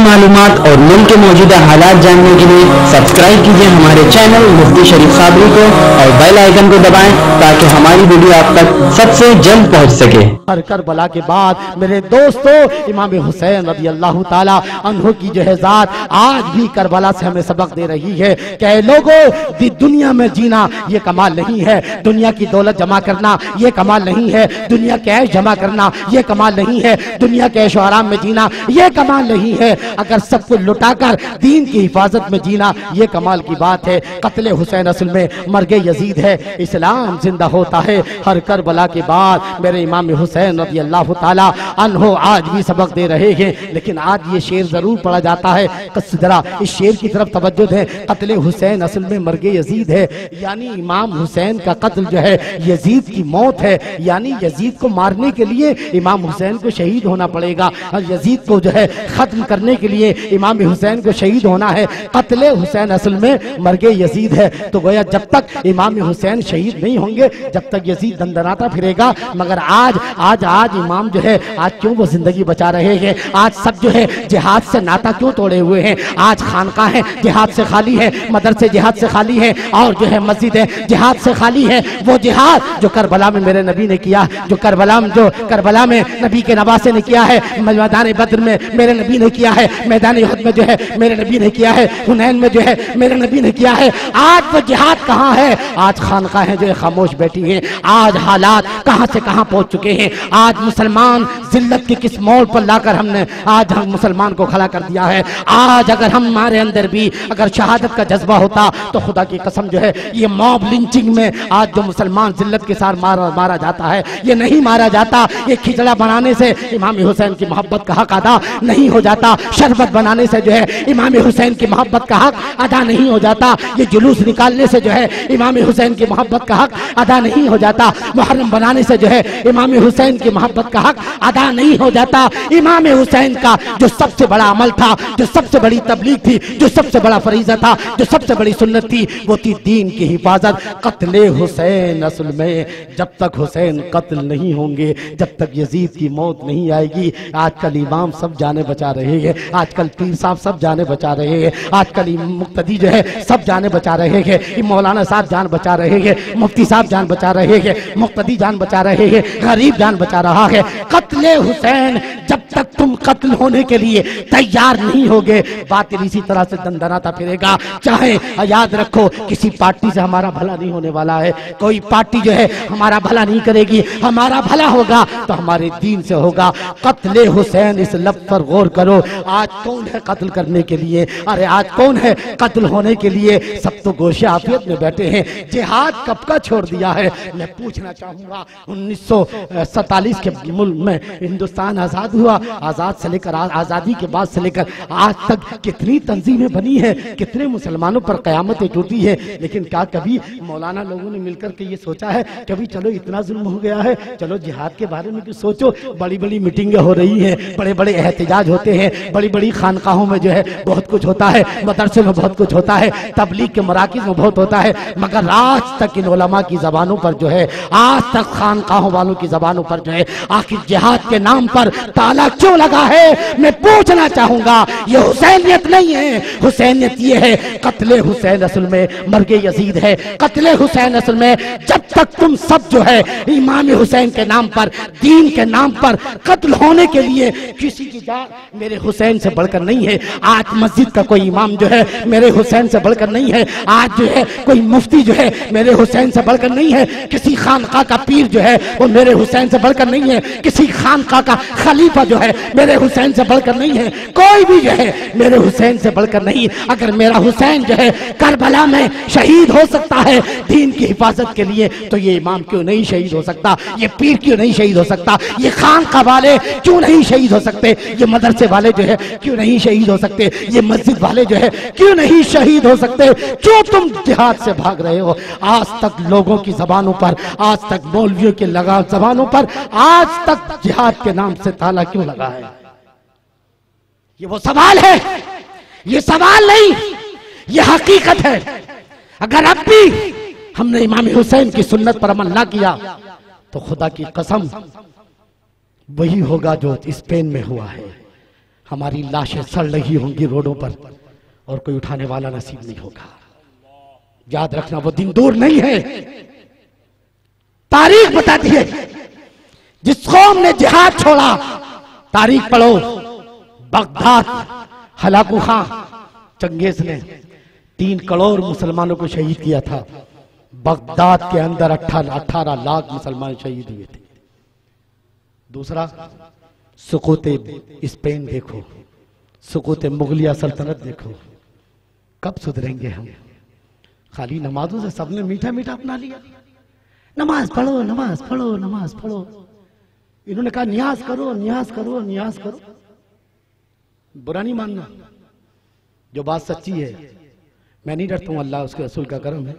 मालूमात और मुल्क के मौजूदा हालात जानने के लिए सब्सक्राइब कीजिए हमारे चैनल मुफ्ती शरीफ साबरी को और बेल आइकन को दबाएं ताकि हमारी वीडियो आप तक सबसे जल्द पहुंच सके। हर करबला के बाद मेरे दोस्तों इमाम हुसैन रज़ी अल्लाह ताला अन्हु की जो है जात आज भी करबला से हमें सबक दे रही है कि लोगों दुनिया में जीना ये कमाल नहीं है, दुनिया की दौलत जमा करना ये कमाल नहीं है, दुनिया के ऐश जमा करना ये कमाल नहीं है, दुनिया के ऐश आराम में जीना ये कमाल नहीं है, अगर सब कुछ लुटाकर दीन की हिफाजत में जीना ये कमाल की बात है। कत्ले हुसैन असल में मर्गे यजीद है, इस्लाम जिंदा होता है हर करबला के बाद। मेरे इमाम हुसैन रज़ी अल्लाह ताला अन्हु आज भी सबक दे रहे हैं, लेकिन आज ये शेर जरूर पढ़ा जाता है। जरा इस शेर की तरफ तवज्जो दें। कत्ले हुसैन असल में मर्गे यजीद है, यानी इमाम हुसैन का कत्ल जो है यजीद की मौत है, यानी यजीद को मारने के लिए इमाम हुसैन को शहीद होना पड़ेगा और यजीद को जो है खत्म करने के लिए इमाम हुसैन को शहीद होना है। कत्ले हुसैन असल में मर्गे यजीद है, तो गोया जब तक इमाम हुसैन शहीद नहीं होंगे जब तक यजीद दंदनाता फिरेगा। मगर आज आज आज इमाम जो है आज क्यों वो जिंदगी बचा रहे हैं, आज सब जो है जिहाद से नाता क्यों तोड़े हुए हैं, आज खानकाहें जिहाद से खाली है, मदरसे जिहाद से खाली है और जो है मस्जिदें जिहाद से खाली है। वो जिहाद जो करबला में मेरे नबी ने किया, जो करबला में नबी के नवासे ने किया है, मैदान बद्र में मेरे नबी ने किया है, मैदान उहद में जो है मेरे नबी ने किया है, हुनैन में जो है मेरे नबी ने किया है, आज वो जिहाद कहाँ है? आज खानकाहें जो है खामोश बैठी हैं, आज हालात कहाँ से कहाँ पहुंच चुके हैं। आज मुसलमान जिल्लत के किस मोड़ पर लाकर हमने आज हम मुसलमान को खड़ा कर दिया है। आज अगर हमारे अंदर भी अगर शहादत का जज्बा होता तो खुदा की कसम जो है ये मॉब लिंचिंग में आज जो मुसलमान जिल्लत के साथ मारा जाता है ये नहीं मारा जाता। ये खिचड़ा बनाने से इमाम हुसैन की मोहब्बत का हक अदा नहीं हो जाता, शरबत बनाने से जो है इमाम हुसैन की मोहब्बत का हक अदा नहीं हो जाता, ये जुलूस निकालने से जो है इमाम हुसैन की मोहब्बत का हक अदा नहीं हो जाता, मुहर्रम बनाने से जो है इमाम हुसैन की मोहब्बत का हक अदा नहीं हो जाता। इमाम हुसैन का जो सबसे बड़ा अमल था, जो सबसे बड़ी तबलीग थी, जो सबसे बड़ा फरीज़ा था, जो सबसे बड़ी सुन्नत थी, वो थी दीन की हिफाजत। कत्ले हुसैन असल में जब तक हुसैन कत्ल नहीं होंगे, जब तक यजीद की मौत नहीं आएगी। आजकल इमाम सब जाने बचा रहे हैं, आजकल पीर साहब सब जाने बचा रहे हैं, आजकल मुक्तदी जो है सब जाने बचा रहे हैं, मौलाना साहब जान बचा रहे हैं, मुफ्ती साहब जान बचा रहे हैं, मुक्तदी जान बचा रहे हैं, गरीब जान बचा रहा है। कत्ले हुसैन जब तक तुम कत्ल होने के लिए तैयार नहीं होगे बातिल इसी तरह से दंदनाता फिरेगा। चाहे याद रखो किसी पार्टी से हमारा भला नहीं होने वाला है, कोई पार्टी जो है हमारा भला नहीं करेगी, हमारा भला होगा तो हमारे दीन से होगा। कत्ले हुसैन इस लफ्ज़ पर गौर करो। आज कौन है कत्ल करने के लिए, अरे आज कौन है कत्ल होने के लिए? सब तो गोशे आफियत में बैठे हैं। जिहाद कब का छोड़ दिया है? मैं पूछना चाहूंगा 1947 के मुल्क में हिंदुस्तान आजाद हुआ, आजाद से लेकर आजादी के बाद से लेकर आज तक कितनी तंजीमें बनी है, कितने मुसलमानों पर कयामतें टूटी है, लेकिन क्या कभी मौलाना लोगों ने मिलकर के ये सोचा है कभी चलो इतना जुल्म हो गया है, चलो जिहाद के बारे में कुछ सोचो। बड़ी बड़ी मीटिंगें हो रही हैं, बड़े बड़े एहतजाज होते हैं, बड़ी बड़ी खानकाहों में जो है बहुत कुछ होता है, मदरसे में बहुत कुछ होता है, तबलीग के मराकिज़ में बहुत होता है, मगर आज तक इन उलमा की जबानों पर जो है, आज तक खानकाहों वालों की जबानों पर जो है आखिर जिहाद के नाम पर ताला क्यों लगा है? मैं पूछना चाहूंगा। ये हुसैनियत नहीं है, हुसैनियत ये है कत्ले हुसैन असल में मर्गे यजीद है। कत्ले हुसैन असल में जब तक तुम सब जो है इमाम हुसैन के नाम पर, दीन के नाम पर कत्ल होने के लिए किसी की जान मेरे हुसैन से बढ़कर नहीं है। आज मस्जिद का कोई इमाम जो है मेरे हुसैन से बढ़कर नहीं है, आज जो है कोई मुफ्ती जो है मेरे हुसैन से बढ़कर नहीं है, किसी खानका का पीर जो है वो मेरे हुसैन से बढ़कर नहीं है, किसी खानका का खलीफा जो है मेरे हुसैन से बढ़कर नहीं है, कोई भी जो है मेरे हुसैन से बढ़कर नहीं। अगर मेरा हुसैन जो है करबला में शहीद हो सकता है दीन की हिफाजत के लिए, तो ये इमाम क्यों नहीं शहीद हो सकता? ये पीर क्यों नहीं शहीद हो सकता? ये खानका वाले क्यों नहीं शहीद हो सकते? ये मदरसे वाले जो है क्यों नहीं शहीद हो सकते? ये मस्जिद वाले जो है क्यों नहीं शहीद हो सकते? क्यों तुम जिहाद से भाग रहे हो? आज तक लोगों की जबानों पर, आज तक मौलवियों के लगा जबानों पर आज तक जिहाद के नाम से ताला क्यों लगा है? ये वो सवाल है, ये सवाल नहीं, ये हकीकत है। अगर अब भी हमने इमाम हुसैन की सुन्नत पर अमल ना किया तो खुदा की कसम वही होगा जो स्पेन में हुआ है। हमारी लाशें सड़ रही होंगी रोडों पर और कोई उठाने वाला नसीब नहीं होगा। याद रखना वो दिन दूर नहीं है। तारीख बताती है जिस कौम ने जिहाद छोड़ा, तारीख पढ़ो, बगदाद हलाकू खां चंगेज ने 3 करोड़ मुसलमानों को शहीद किया था। बगदाद के अंदर 18 लाख मुसलमान शहीद हुए थे। दूसरा, सुकूते स्पेन देखो, सुकूते मुगलिया सल्तनत देखो। कब सुधरेंगे हम? खाली नमाजों से सबने मीठा मीठा अपना लिया। नमाज पढ़ो, नमाज पढ़ो, नमाज पढ़ो। इन्होंने कहा नियाज करो, नियाज करो, नियाज करो। बुरा नहीं मानना, जो बात सच्ची है। मैं नहीं डरता हूं, अल्लाह उसके रसूल का करम है।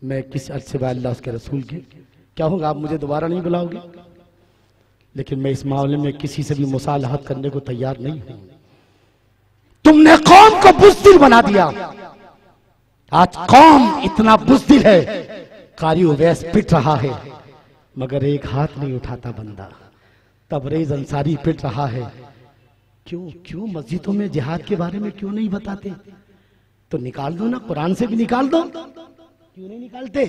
मैं किस अर्ज से अल्लाह उसके रसूल के क्या होगा, आप मुझे दोबारा नहीं बुलाओगे, लेकिन मैं इस मामले में किसी से भी मुसालहत करने को तैयार नहीं हूं। तुमने कौम को बुज़दिल बना दिया। आज कौम इतना बुज़दिल है, कारी उवैस पिट रहा है मगर एक हाथ नहीं उठाता बंदा। तबरेज अंसारी पिट रहा है। क्यों मस्जिदों में जिहाद के बारे में क्यों नहीं बताते? तो निकाल दो ना, कुरान से भी निकाल दो। क्यों नहीं निकालते?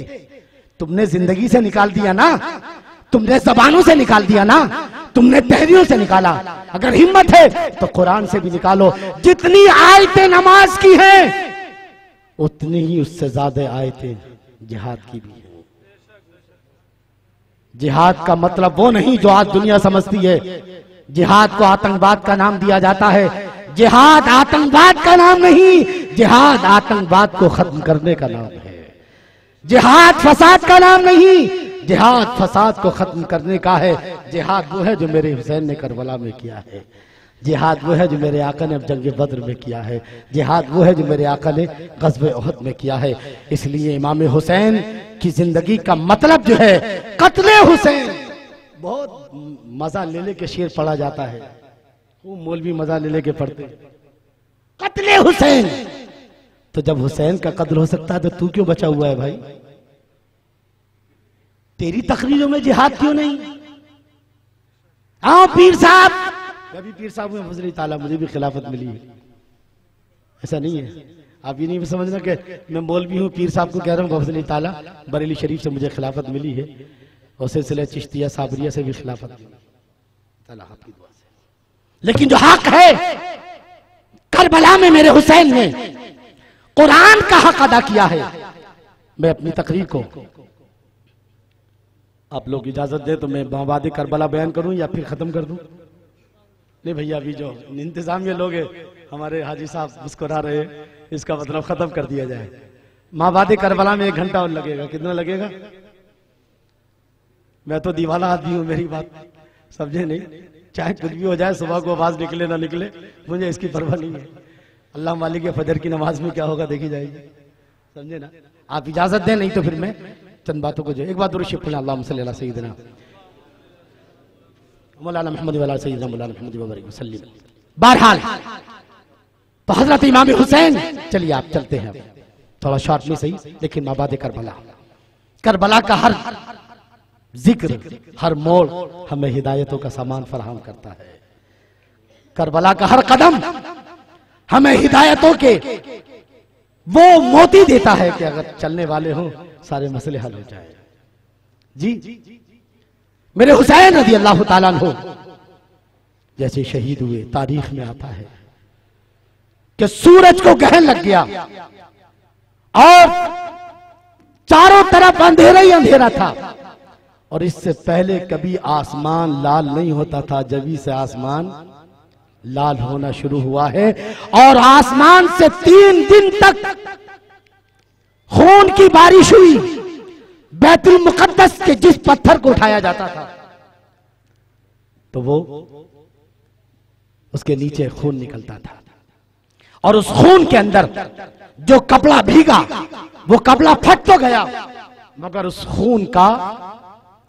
तुमने जिंदगी से निकाल दिया ना, तुमने जबानों से निकाल दिया ना, तुमने तहरीरों से निकाला। अगर हिम्मत है तो कुरान से भी निकालो। जितनी आयतें नमाज की हैं उतनी ही उससे ज्यादा आयतें जिहाद की भी है। जिहाद का मतलब वो नहीं जो आज दुनिया समझती है। जिहाद को आतंकवाद का नाम दिया जाता है। जिहाद आतंकवाद का नाम नहीं, जिहाद आतंकवाद को खत्म करने का नाम है। जिहाद फसाद का नाम नहीं, जिहाद फसाद को खत्म करने का है। जिहाद वो है जो मेरे हुसैन ने करबला में किया है। जिहाद वो है जो मेरे आका ने जंग बद्र में किया है। जिहाद वो है जो मेरे आका ने ग़ज़वे उहद में किया है। इसलिए इमाम हुसैन की जिंदगी का मतलब जो है कत्ले हुसैन। बहुत मजा ले लेके शेर पढ़ा जाता है, वो मौलवी मजा ले लेके पढ़ते। कत्ले हुसैन, तो जब हुसैन का कत्ल हो सकता है तो तू क्यों बचा हुआ है भाई? तेरी तकरीरों में जिहाद क्यों नहीं? आओ पीर साहब, मैं भी पीर साहब में फजली ताला, मुझे भी खिलाफत मिली है। ऐसा नहीं है, आप ये नहीं समझना कि मैं मौलवी हूँ, पीर साहब को कह रहा हूँ फजली ताला बरेली शरीफ से मुझे खिलाफत मिली है और सिलसिला चिश्तिया साबरिया से भी खिलाफत मिली ताला आपकी दुआ से। लेकिन जो हक है, करबला में मेरे हुसैन ने कुरान का हक अदा किया है। मैं अपनी तकरीर को, आप लोग इजाजत दे तो मैं माबाद करबला बयान करूं या फिर खत्म कर दूं? नहीं भैया, अभी जो इंतजाम में लोग हमारे हाजी साहब मुस्कुरा रहे हैं, इसका मतलब खत्म कर दिया जाए। माबाद करबला में 1 घंटा और लगेगा। कितना लगेगा? मैं तो दीवाना आदमी हूं, मेरी बात समझे नहीं। चाहे कुछ भी हो जाए, सुबह को आवाज निकले ना निकले, मुझे इसकी परवाह नहीं है। अल्लाह मालिक के फजर की नमाज में क्या होगा देखी जाएगी, समझे ना? आप इजाजत दें, नहीं तो फिर मैं चंद बातों को जो एक बात दुरूद शरीफ पढ़ें। अल्लाहुम्मा सल्ली अला सय्यिदिना मौलाना मुहम्मद व अला सय्यिदिना मौलाना मुहम्मद व बारिक वसल्लम। बहरहाल तो हजरत इमाम हुसैन, चलिए आप चलते हैं थोड़ा शॉर्ट में सही, लेकिन माबाद करबला, करबला का हर जिक्र, हर मोड़ हमें हिदायतों का सामान फराहम करता है। करबला का हर कदम हमें हिदायतों के वो मोती देता है कि अगर चलने वाले हो सारे मसले हल हो जाए। जी मेरे हुसैन रज़ी अल्लाह ताला अन्हु जैसे शहीद हुए, तारीख में आता है कि सूरज को ग्रहण लग गया और चारों तरफ अंधेरा ही अंधेरा था। और इससे पहले कभी आसमान लाल नहीं होता था, जभी से आसमान लाल होना शुरू हुआ है। और आसमान से 3 दिन तक खून की बारिश हुई। बैतुल मुकद्दस के जिस पत्थर को उठाया जाता था तो वो उसके नीचे खून निकलता था, और उस खून के अंदर जो कपड़ा भीगा वो कपड़ा फट तो गया मगर उस खून का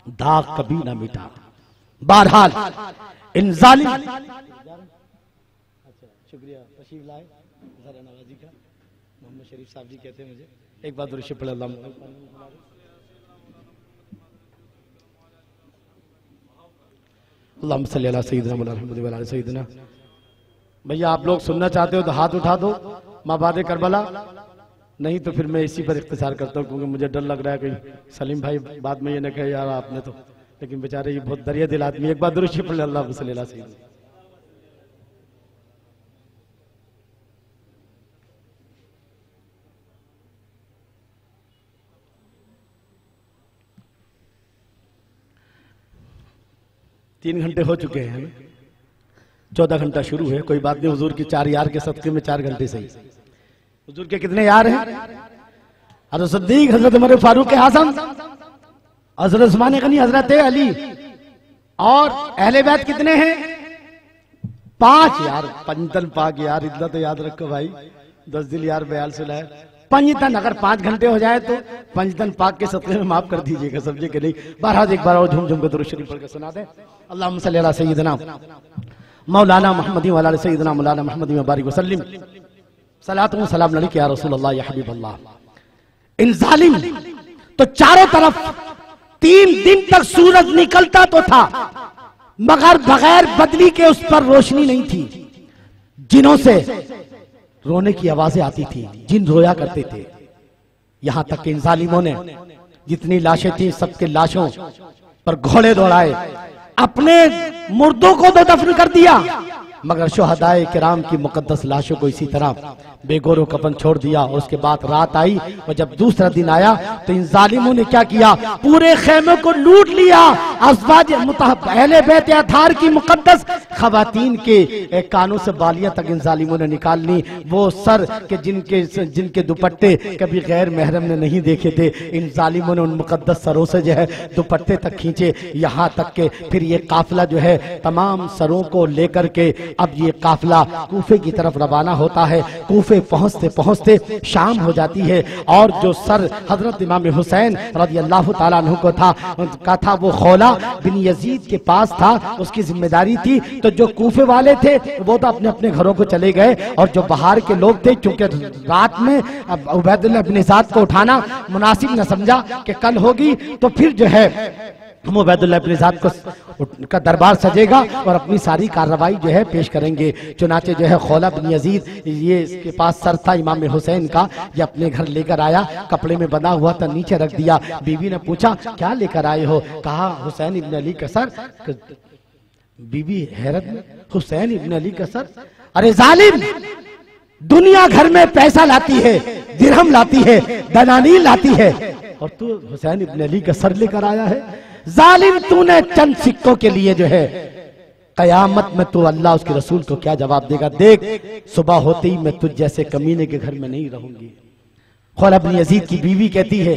दाग कभी ना मिटा। बहरहाल इन जालिम, शुक्रिया तशरीफ लाए ज़रा नवाजी का, मोहम्मद शरीफ साहब जी कहते हैं मुझे एक बात दुरूद शरीफ पढ़े। अल्लाहुम्मा सल्ली अला सय्यिदिना मुहम्मद व अला सय्यिदिना भैया आप लोग सुनना चाहते हो तो हाथ उठा दो, माबाद करबला। नहीं तो फिर मैं इसी पर इख्तिसार करता हूँ, क्योंकि मुझे डर लग रहा है कहीं सलीम भाई बाद में ये न कहे यार आपने तो, लेकिन बेचारे ये बहुत दरिया दिल आदमी। एक बार दुरूद शरीफ पढ़ ले, अल्लाह सल्लल्लाहु अलैहि वसल्लम। तीन घंटे हो चुके हैं, 14 घंटा शुरू है, कोई बात नहीं। हुजूर की 4 यार के सदके में 4 घंटे सही। हुजूर के कितने यार हैं? हज़रत सिद्दीक, हज़रत उमर फारूक आज़म, हज़रत उस्मान गनी, हज़रत अली, और अहले बैत कितने हैं? 5 यार। पंजतन पाक यार, इतना तो याद रखो भाई। 10 दिल यार बयाल सुलाए पंजतन। अगर 5 घंटे हो जाए तो पंजतन पाक के सदके में माफ कर दीजिएगा, समझे कि नहीं। बहरहाल एक बार और झूम झूम के दुरूद शरीफ पढ़ के सुना दें। अल्लाहुम्मा सल्ली अला सय्यिदना मौलाना मुहम्मद व अला सय्यिदना मौलाना मुहम्मद व बारिक वसल्लिम। सलातु व सलाम अलैका या रसूल अल्लाह या हबीब अल्लाह। इन जालिम तो चारों तरफ 3 दिन तक सूरज निकलता तो था, मगर बगैर बदली के उस पर रोशनी नहीं थी। जिनों से रोने की आवाजें आती थी, जिन रोया करते थे। यहां तक कि इन जालिमों ने जितनी लाशें थी सबके लाशों पर घोड़े दौड़ाए, अपने मुर्दों को तो दफन कर दिया, मगर शुहदाए किराम की मुकद्दस लाशों को इसी तरह बेगोरो कफन छोड़ दिया। और उसके बाद रात आई और जब दूसरा दिन आया तो इन जालिमों ने क्या किया? पूरे खेमे को लूट लिया। अज़वाज अहले बैत अताहर की मुकद्दस खवातीन के कानों से बालियां तक इन जालिमों ने निकाल ली। वो सर के जिनके दुपट्टे कभी गैर महरम ने नहीं देखे थे, इन जालिमों ने उन मुकद्दस सरों से जो है दुपट्टे तक खींचे। यहाँ तक के फिर ये काफिला जो है तमाम सरों को लेकर के अब ये काफिला कूफे की तरफ रवाना होता है। कूफे पहुंचते पहुंचते शाम हो जाती है, और जो सर हजरत इमाम हुसैन रज़ियल्लाहु ताला अन्हु को था वो खौला बिन यजीद के पास था, उसकी जिम्मेदारी थी। तो जो कूफे वाले थे वो तो अपने अपने घरों को चले गए, और जो बाहर के लोग थे, क्योंकि रात में उबैदुल्लाह इब्न ज़ियाद को उठाना मुनासिब न समझा कि कल होगी, तो फिर जो है हम उबैदुल्लाह इब्न ज़ियाद का दरबार सजेगा और अपनी सारी कार्रवाई जो है पेश करेंगे। चुनाचे जो है खौला बिन यजीद, ये इसके पास सर था इमाम हुसैन का, ये अपने घर लेकर आया, कपड़े में बंधा हुआ था, नीचे रख दिया। बीवी ने पूछा क्या लेकर आए हो? कहा हुसैन इब्न अली का सर। बीवी हैरत में, हुसैन इब्न अली का सर? अरे जालिम, दुनिया घर में पैसा लाती है, दिरहम लाती है, दनानील लाती है, और तू हुसैन इब्न अली का सर लेकर आया है? जालिम, तूने चंद सिक्कों के लिए जो है कयामत में तू अल्लाह उसके रसूल को क्या जवाब देगा? देख, सुबह होते ही मैं तुझ जैसे कमीने के घर में नहीं रहूंगी। खौला बिन यजीद की बीवी कहती है,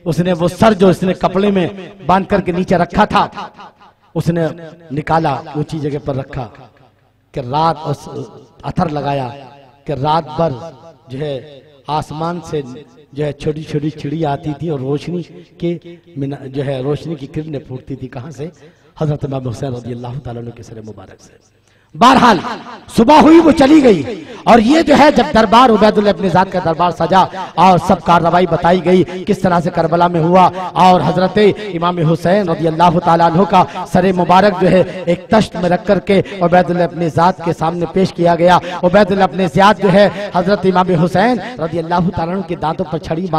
उसने वो सर जो उसने कपड़े में बांध करके नीचे रखा था, उसने निकाला, ऊंची जगह पर रखा, कि रात अथर लगाया कि रात भर जो है आसमान से जो है छोटी छोटी चिड़िया आती थी और रोशनी के जो है रोशनी की किरणें फूटती थी। कहां से? हजरत इमाम हुसैन रज़ियल्लाहु ताला अन्हु के सर मुबारक से। बहरहाल सुबह हुई, वो चली गई, और ये जो है जब दरबार उबैदुल्लाह इब्न ज़ियाद का दरबार सजा और सब कार्रवाई बताई गई किस तरह से करबला में हुआ, और हजरत इमाम हुसैन रज़ियल्लाहु ताला अन्हु का सर मुबारक जो है एक तश्त में रख करके उबैदुल्लाह इब्न ज़ियाद के सामने पेश किया गया। उबैदुल्लाह इब्न ज़ियाद जो है हजरत इमाम हुसैन रज़ियल्लाहु ताला अन्हु के दांतों पर छड़ी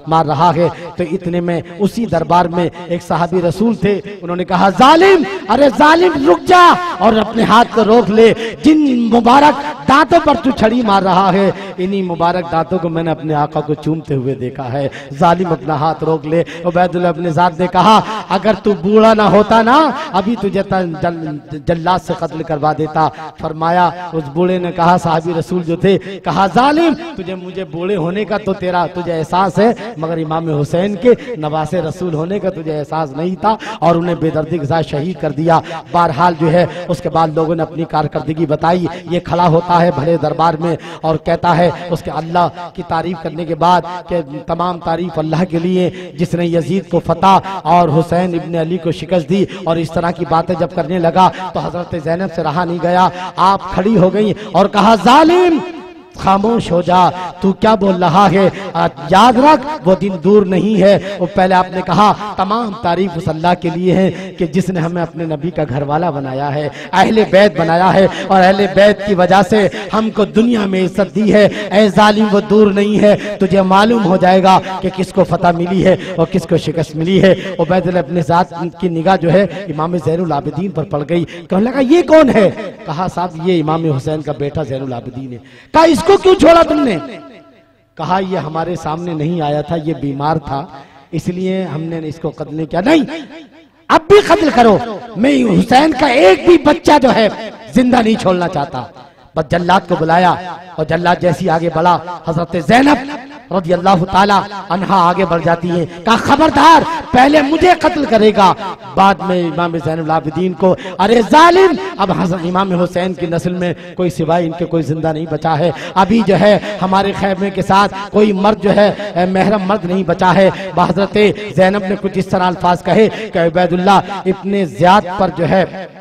मार रहा है। तो इतने में उसी दरबार में एक सहाबी रसूल थे, उन्होंने कहा जालिम, अरे जालिम रुक जा और अपने हाथ को रोक ले, जिन मुबारक दांतों पर तू छड़ी मार रहा है, इन्हीं मुबारक दांतों को मैंने अपने आका को चूमते हुए देखा है। जालिम अपना हाथ रोक ले। उबैदुल्लाह इब्न ज़ियाद ने कहा अगर तू बूढ़ा ना होता ना, अभी तुझे जल्लाद से कत्ल करवा देता। फरमाया, उस बूढ़े ने कहा, साहबी रसूल जो थे, कहा जालिम तुझे मुझे बूढ़े होने का तो तुझे एहसास है, मगर इमाम हुसैन के नवासे रसूल होने का तुझे एहसास नहीं था, और उन्हें बेदर्दी के साथ शहीद कर दिया। बहरहाल जो है उसके बाद लोगों ने अपनी कारकर्दगी बताई। ये खड़ा होता है भरे दरबार में और कहता है उसके अल्लाह की तारीफ करने के बाद कि तमाम तारीफ अल्लाह के लिए जिसने यजीद को फतह और हुसैन इब्न अली को शिकस्त दी। और इस तरह की बातें जब करने लगा तो हजरत ज़ैनब से रहा नहीं गया, आप खड़ी हो गई और कहा जालिम खामोश हो जा, तू क्या बोल रहा है, याद रख वो दिन दूर नहीं है। वो पहले आपने कहा तमाम तारीफ उस अल्लाह के लिए है कि जिसने हमें अपने नबी का घरवाला बनाया है, अहले बैत बनाया है, और अहले बैत की वजह से हमको दुनिया में इज्जत दी है। ऐ जालिम वो दूर नहीं है, तुझे मालूम हो जाएगा कि किसको फतह मिली है और किसको शिकस्त मिली है। उबैदुल्लाह अपने जात की निगाह जो है इमाम ज़ैनुल आबिदीन पर पड़ गई। कहने लगा ये कौन है? कहा साहब ये इमाम हुसैन का बेटा ज़ैनुल आबिदीन है। कहा इसको क्यों छोड़ा तुमने? कहा ये हमारे सामने नहीं आया था, ये बीमार था, इसलिए हमने इसको कत्ल नहीं किया। नहीं, अब भी कत्ल करो, मैं हुसैन का एक भी बच्चा जो है जिंदा नहीं छोड़ना चाहता। बस जल्लाद को बुलाया और जल्लाद जैसी आगे बढ़ा, हजरत ज़ैनब रज़ी अल्लाह ताला अन्हा आगे बढ़ जाती है। कहा खबरदार, पहले मुझे कत्ल करेगा, बाद में इमाम ज़ैनुल आबिदीन को। अरे जालिम, अब इमाम हुसैन की नस्ल में कोई सिवाय इनके कोई जिंदा नहीं बचा है। अभी जो है हमारे खैमे के साथ कोई मर्द जो है महरम मर्द नहीं बचा है। हज़रत ज़ैनब ने कुछ इस तरह अल्फाज कहे कि उबैदुल्लाह इब्ने ज़ियाद पर जो है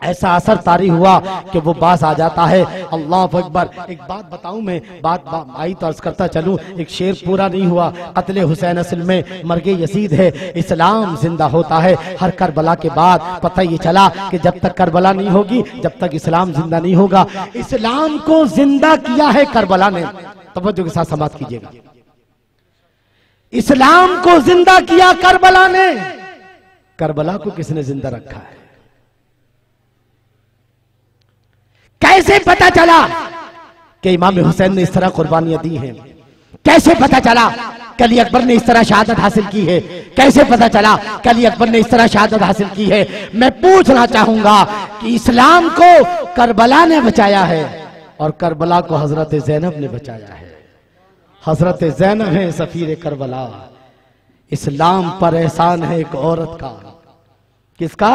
ऐसा असर तारी हुआ कि वो बास आ जाता है। अल्लाह अकबर। एक बात बताऊं मैं, बात आई तो अर्ज करता चलूं, एक शेर पूरा नहीं हुआ। कत्ले हुसैन असल में मर्गे यजीद है, इस्लाम जिंदा होता है। हर करबला के बाद पता ये चला कि जब तक करबला नहीं होगी, जब तक इस्लाम जिंदा नहीं होगा। इस्लाम को जिंदा किया है करबला ने, तवज्जो के साथ समाप्त कीजिएगा। इस्लाम को जिंदा किया करबला ने, करबला को किसने जिंदा रखा है? कैसे पता चला कि इमाम हुसैन ने इस तरह कुर्बानियां दी हैं? कैसे पता चला कि अली अकबर ने इस तरह शहादत हासिल की है? कैसे पता चला कि अली अकबर ने इस तरह शहादत हासिल की है? मैं पूछना चाहूंगा कि इस्लाम को करबला ने बचाया है और करबला को हजरत ज़ैनब ने बचाया है। हजरत ज़ैनब है सफीर करबला। इस्लाम पर एहसान है एक औरत का। किसका?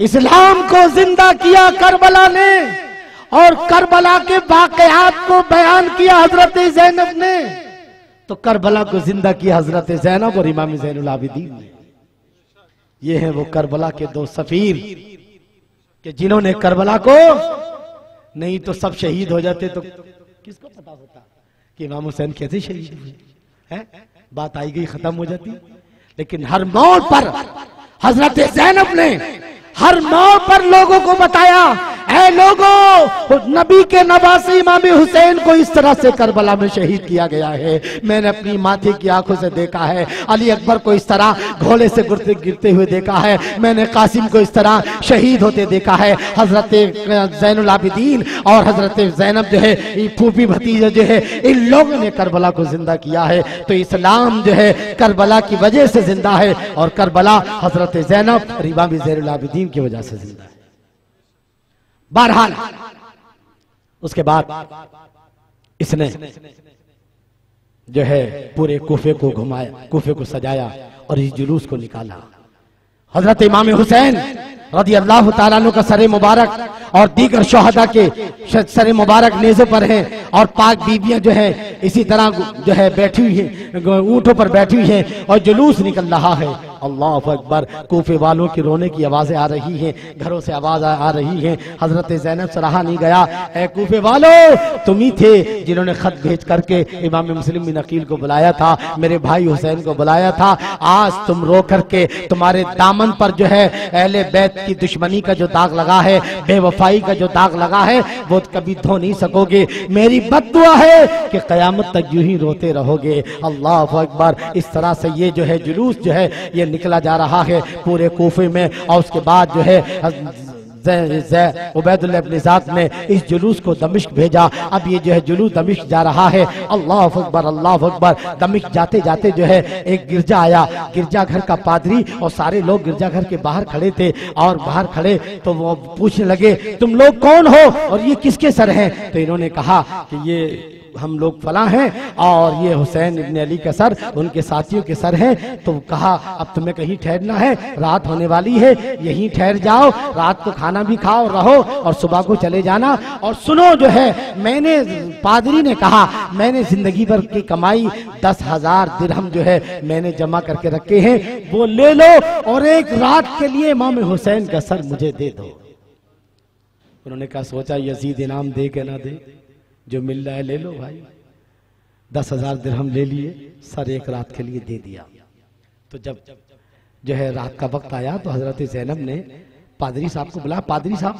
इस्लाम को जिंदा किया करबला ने और करबला के वाकयात को बयान किया हजरत ज़ैनब ने। तो करबला को जिंदा किया हजरत ज़ैनब और इमाम ज़ैनुल आबिदीन ने। ये हैं वो करबला के दो सफीर कि जिन्होंने करबला को, नहीं तो सब शहीद हो जाते तो किसको पता होता कि इमाम हुसैन कैसे शहीद हुए हैं? बात आई गई, खत्म हो जाती। लेकिन हर मोड़ पर हजरत ज़ैनब ने हर मोड़ पर लोगों को बताया, ऐ लोगों, नबी के नवासे इमाम हुसैन को इस तरह से करबला में शहीद किया गया है। मैंने अपनी माथे की आंखों से देखा है। अली अकबर को इस तरह घोड़े से गिरते हुए देखा है। मैंने कासिम को इस तरह शहीद होते देखा है। हजरत ज़ैनुल आबिदीन और हजरत ज़ैनब जो है, फूफी भतीजा जो है, इन लोगों ने करबला को जिंदा किया है। तो इस्लाम जो है करबला की वजह से जिंदा है और करबला हजरत ज़ैनब और इमाम ज़ैनुल आबिदीन की वजह से जिंदा है। बहरहाल उसके बाद इसने जो है पूरे कूफे को घुमाया, कूफे को सजाया और इस जुलूस को निकाला। हजरत इमाम हुसैन रज़ी अल्लाह ताला अन्हु का सरे मुबारक और दीगर शोहदा के सरे मुबारक नेज़े पर हैं और पाक बीबियां जो है इसी तरह जो है बैठी हुई हैं, ऊंटों पर बैठी हुई हैं और जुलूस निकल रहा है। अल्लाह अकबर। कूफे वालों की रोने की आवाजें आ रही हैं, घरों से आवाज आ रही हैं। हजरत ज़ैनब से रहा नहीं गया। ऐ कूफे वालों, तुम ही थे जिन्होंने खत भेज करके इमाम मुस्लिम बिन अकील को बुलाया था, मेरे भाई हुसैन को बुलाया था। आज तुम रो करके तुम्हारे दामन पर जो है अहले बैत की दुश्मनी का जो दाग लगा है, बेवफाई का जो दाग लगा है, वो कभी धो नहीं सकोगे। मेरी बद्दुआ है कि कयामत तक यूं ही रोते रहोगे। अल्लाह अकबर। इस तरह से ये जो है जुलूस जो है ये निकला जा रहा है पूरे कूफे में। और उसके बाद जो है उबैदुल्लाह इब्न ज़ियाद ने इस जुलूस को दमिश्क भेजा। अब ये जो है जुलूस दमिश्क जा रहा है। अल्लाह अकबर, अल्लाह अकबर। दमिश्क जाते जाते जो है एक गिरजा आया, गिरजा घर का पादरी और सारे लोग गिरजा घर के बाहर खड़े थे। और बाहर खड़े तो वो पूछने लगे, तुम लोग कौन हो और ये किसके सर हैं? तो इन्होंने कहा कि ये हम लोग फला हैं और ये हुसैन इब्न अली का सर उनके साथियों के सर हैं। तो कहा अब तुम्हें कहीं ठहरना है, रात होने वाली है, यहीं ठहर जाओ, रात को खाना भी खाओ, रहो और सुबह को चले जाना। और सुनो जो है, मैंने, पादरी ने कहा, मैंने जिंदगी भर की कमाई 10,000 दिरहम जो है मैंने जमा करके रखे हैं, वो ले लो और एक रात के लिए इमाम हुसैन का सर मुझे दे दो। उन्होंने कहा, सोचा यजीद इनाम दे के ना दे, जो मिल रहा है ले लो भाई। 10,000 दिरहम ले लिए, सर एक रात के लिए दे दिया। तो जब जो है रात का वक्त आया तो हजरत ज़ैनब ने पादरी साहब को बुलाया, पादरी साहब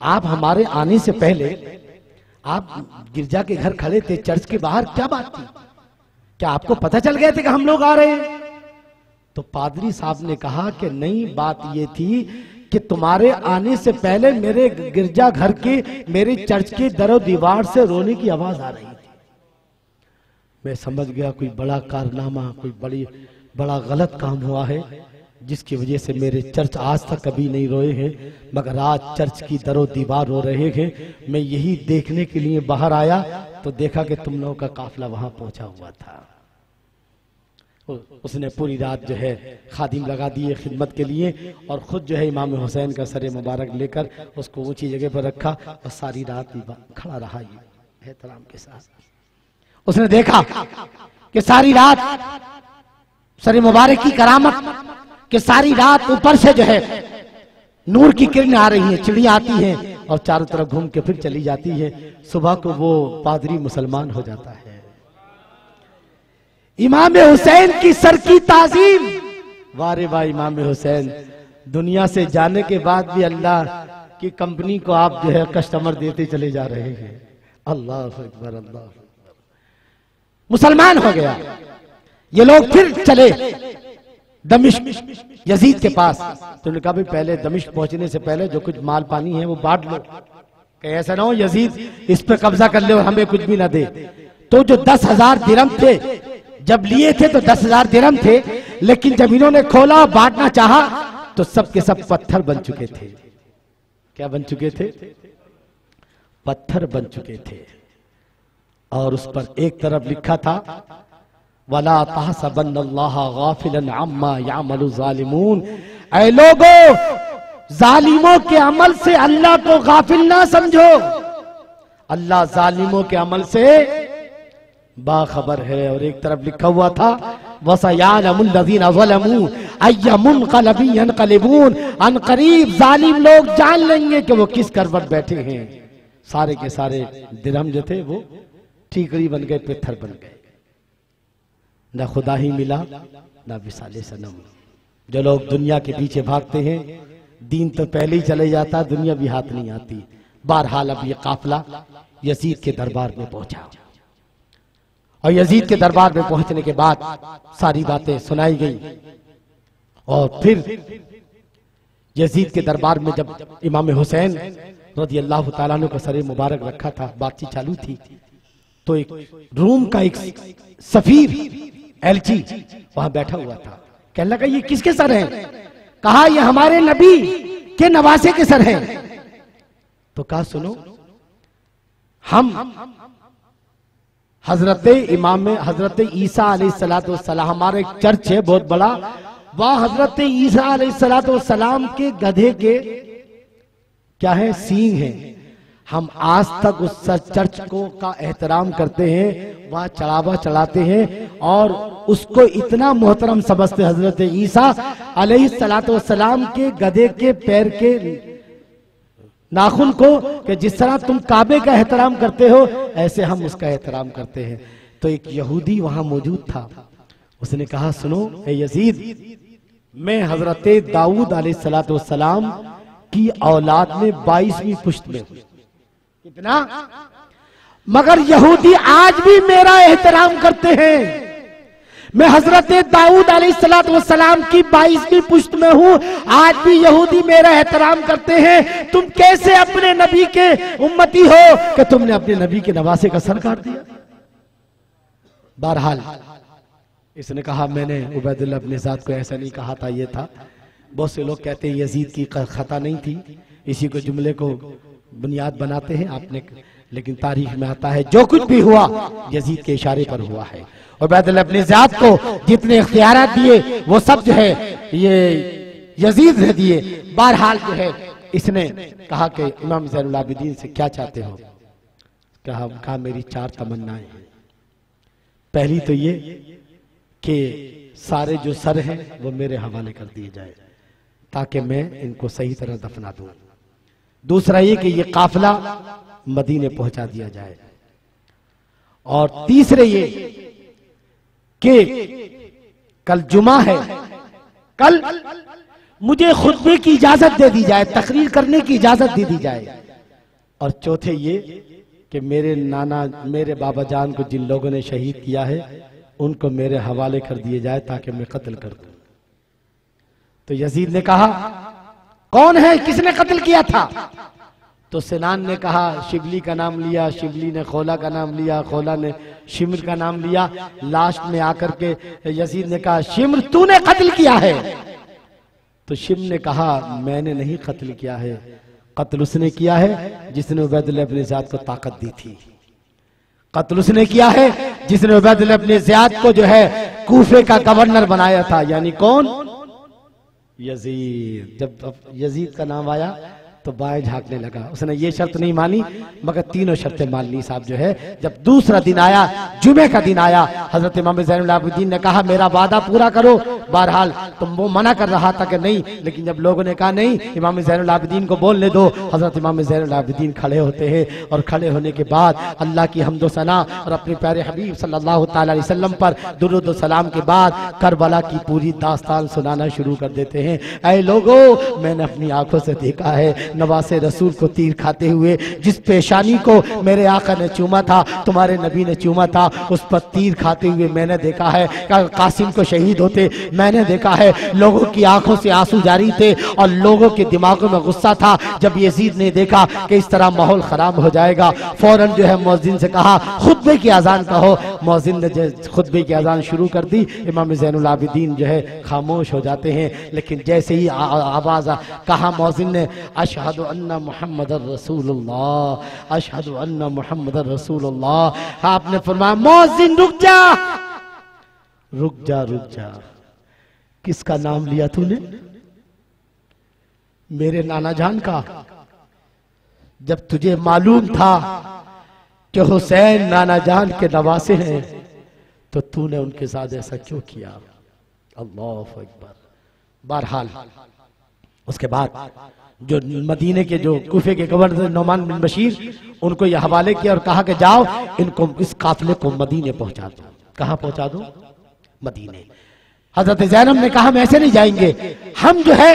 आप हमारे आने से पहले आप गिरजा के घर खड़े थे, चर्च के बाहर, क्या बात थी? क्या आपको पता चल गए थे कि हम लोग आ रहे हैं? तो पादरी साहब ने कहा कि नहीं, बात ये थी कि तुम्हारे आने से पहले मेरे गिरजा घर के, मेरे चर्च के दरो दीवार से रोने की आवाज आ रही थी। मैं समझ गया कोई बड़ा कारनामा, कोई बड़ा गलत काम हुआ है, जिसकी वजह से मेरे चर्च आज तक कभी नहीं रोए हैं, मगर आज चर्च की दरो दीवार रो रहे हैं। मैं यही देखने के लिए बाहर आया तो देखा कि तुम लोगों का काफिला वहां पहुंचा हुआ था। उसने पूरी रात जो है खादिम लगा दिए खिदमत के लिए, और खुद जो है इमाम हुसैन का सर मुबारक लेकर उसको ऊंची जगह पर रखा और सारी रात खड़ा रहा ये एहतराम के साथ। उसने देखा कि सारी रात सर मुबारक की करामत कि सारी रात ऊपर से जो है नूर की किरण आ रही है, चिड़िया आती है और चारों तरफ घूम के फिर चली जाती है। सुबह को वो पादरी मुसलमान हो जाता है। इमाम हुसैन की सर की ताजीम, वारे वाह इमाम हुसैन, दुनिया से जाने के बाद भी अल्लाह की कंपनी को आप जो है कस्टमर देते चले जा रहे हैं। अल्लाह अकबर, अल्लाह अकबर। मुसलमान हो गया। ये लोग फिर चले दमिश्क यजीद के पास। तो उन्होंने कहा भाई पहले दमिश्क पहुंचने से पहले जो कुछ माल पानी है वो बांट लो, कि ऐसा ना हो यजीद इस पे कब्जा कर ले और हमें कुछ भी ना दे। तो जो 10,000 दिरहम थे, जब लिए थे तो 10,000 दिरहम थे, लेकिन जब इन्होंने खोला और बांटना चाहा तो सब के सब पत्थर बन चुके थे। क्या बन चुके थे? पत्थर बन चुके थे। और उस पर एक तरफ लिखा था वला तहसबन्नल्लाह गाफिलन अम्मा यामलु ज़ालिमून, ऐ लोगो जालिमों के अमल से अल्लाह को गाफिल ना समझो, अल्लाह जालिमों के अमल से बाखबर है। और एक तरफ लिखा हुआ था वसयालमुल लज़ीना ज़लमू अय्यमुनक़लबिन यनक़लिबून, अनक़रीब जालिम लोग जान लेंगे कि वो किस करवट बैठे हैं। सारे के सारे दिरहम जो थे वो ठीकरी बन गए, पत्थर बन गए। न खुदा ही मिला न विसाले सनम। जो लोग दुनिया के पीछे भागते हैं, दीन तो पहले ही चले जाता, दुनिया भी हाथ नहीं आती। बहरहाल अब ये काफिला यजीद के दरबार में पहुंचा, और यजीद के दरबार में पहुंचने के बाद सारी बातें सुनाई गई। और फिर यजीद के दरबार में जब इमाम हुसैन रज़ी अल्लाह ताला अन्हु का सर मुबारक रखा था, बातचीत चालू थी, तो एक रूम का एक सफीर एलची वहां बैठा हुआ था। कहने लगा ये किसके सर हैं? कहा ये हमारे नबी के नवासे के सर हैं। तो कहा सुनो, हम हजरत ईसा अलैहिस्सलाम, हमारा एक चर्च है बहुत बड़ा, वह हजरत ईसा अलैहिस्सलाम के गधे के क्या है, सींग है। हम आज तक उस चर्च को का एहतराम करते हैं, वहां चढ़ावा चढ़ाते हैं और उसको इतना मोहतरम समझते हजरत ईसा अलैहिस्सलाम के गधे के पैर के नाखून को, कि जिस तरह तुम काबे का एहतराम करते हो ऐसे हम उसका एहतराम करते हैं। तो एक यहूदी वहां मौजूद था, उसने कहा सुनो ए यजीद, मैं हजरत दाऊद अलैहिस्सलाम की औलाद में 22वीं पुश्त में हूं। कितना? मगर यहूदी आज भी मेरा एहतराम करते हैं। मैं हजरत दाऊद अलैहिस्सलाम की 22वीं पुश्त में हूं, आज भी यहूदी मेरा एहतराम करते हैं। तुम कैसे अपने नबी के उम्मती हो कि तुमने अपने नबी के नवासे का सर काट दिया? बहरहाल इसने कहा मैंने उबैदुल्लाह इब्न ज़ियाद को ऐसा नहीं कहा था, ये था। बहुत से लोग कहते हैं यजीद की खता नहीं थी, इसी को जुमले को बुनियाद बनाते हैं आपने, लेकिन तारीख में आता है जो कुछ भी हुआ यजीद के इशारे पर हुआ है। उबैदुल्लाह इब्न ज़ियाद को जितने इख्तियारात दिए वो सब जो है ये यजीद ने दिए। बहरहाल जो है इसने कहा कि इमाम ज़ैनुल आबिदीन से क्या चाहते हो? कहा मेरी 4 तमन्नाएं हैं। पहली तो ये कि सारे जो सर हैं वो मेरे हवाले कर दिए जाए ताकि मैं इनको सही तरह दफना दूं। दूसरा ये कि ये काफिला मदीने पहुंचा दिया जाए। और तीसरे ये कि कल जुमा है, कल मुझे खुतबे की इजाजत दे दी जाए, तकरीर करने की इजाजत दे दी जाए। और चौथे ये कि मेरे नाना, मेरे बाबा जान को जिन लोगों ने शहीद किया है उनको मेरे हवाले कर दिए जाए ताकि मैं कत्ल कर दूं। तो यजीद ने कहा कौन है, किसने कत्ल किया था? तो सिनान ने कहा शिबली का नाम लिया, शिबली ने खोला का नाम लिया, खोला ने शिमर का नाम लिया। लास्ट में आकर के यजीद ने कहा शिमर तूने कत्ल किया है। तो शिमर ने कहा मैंने नहीं कत्ल किया है, कत्ल उसने किया है जिसने उबैदुल्लाह इब्न ज़ियाद को ताकत दी थी। कत्ल उसने किया है जिसने उबैदुल्लाह इब्न ज़ियाद को जो है कूफे का गवर्नर बनाया था। यानी कौन? यजीद। जब यजीद का नाम आया तो बाएं झांकने लगा। उसने ये शर्त नहीं मानी मगर तीनों शर्तें मान ली साहब जो है। जब दूसरा दिन आया, जुमे का दिन आया, हजरत इमाम ज़ैनुल आबिदीन ने कहा मेरा वादा पूरा करो। बहरहाल तुम वो मना कर रहा था कि नहीं, लेकिन जब लोगों ने कहा नहीं इमाम ज़ैनुल आबिदीन को बोलने दो, हजरत इमाम ज़ैनुल आबिदीन खड़े होते हैं और खड़े होने के बाद अल्लाह की हम्दो सना और अपने प्यारे हबीब सल्लल्लाहु तआला अलैहि वसल्लम पर दुरूद व सलाम के बाद करबला की पूरी दास्तान सुनाना शुरू कर देते हैं। ऐ लोगों, मैंने अपनी आंखों से देखा है नवासे रसूल को तीर खाते हुए, जिस पेशानी को मेरे आका ने चूमा था, तुम्हारे नबी ने चूमा था, उस पर तीर खाते हुए मैंने देखा है। कासिम को शहीद होते मैंने देखा है। लोगों की आंखों से आंसू जारी थे और लोगों के दिमागों में गुस्सा था। जब यजीद ने देखा कि इस तरह माहौल खराब हो जाएगा, फौरन जो है मुअज्जिन से कहा खुतबे की अजान कहो। मुअज्जिन ने खुतबे की अजान शुरू कर दी। इमाम ज़ैनुल आबिदीन जो है खामोश हो जाते हैं, लेकिन जैसे ही आवाज कहा मुअज्जिन ने अशहदु अन्ना मुहम्मदर रसूलुल्लाह, अशहदु अन्ना मुहम्मदर रसूलुल्लाह। आपने फरमाया मुअज्जिन रुक जा, रुक जा, रुक जा। किसका नाम लिया तूने? मेरे नाना जान का। जब तुझे मालूम था कि हुसैन नाना जान के नवासे हैं तो तूने उनके साथ ऐसा क्यों किया? अल्लाहु अकबर। बहरहाल उसके बाद जो मदीने के जो कूफे के गवर्नर नौमान बिन बशीर, उनको यह हवाले किया और कहा कि जाओ इनको, इस काफिले को मदीने पहुंचा दो। कहां पहुंचा दो? मदीने। हजरत ज़ैनब ने कहा हम ऐसे नहीं जाएंगे, हम जो है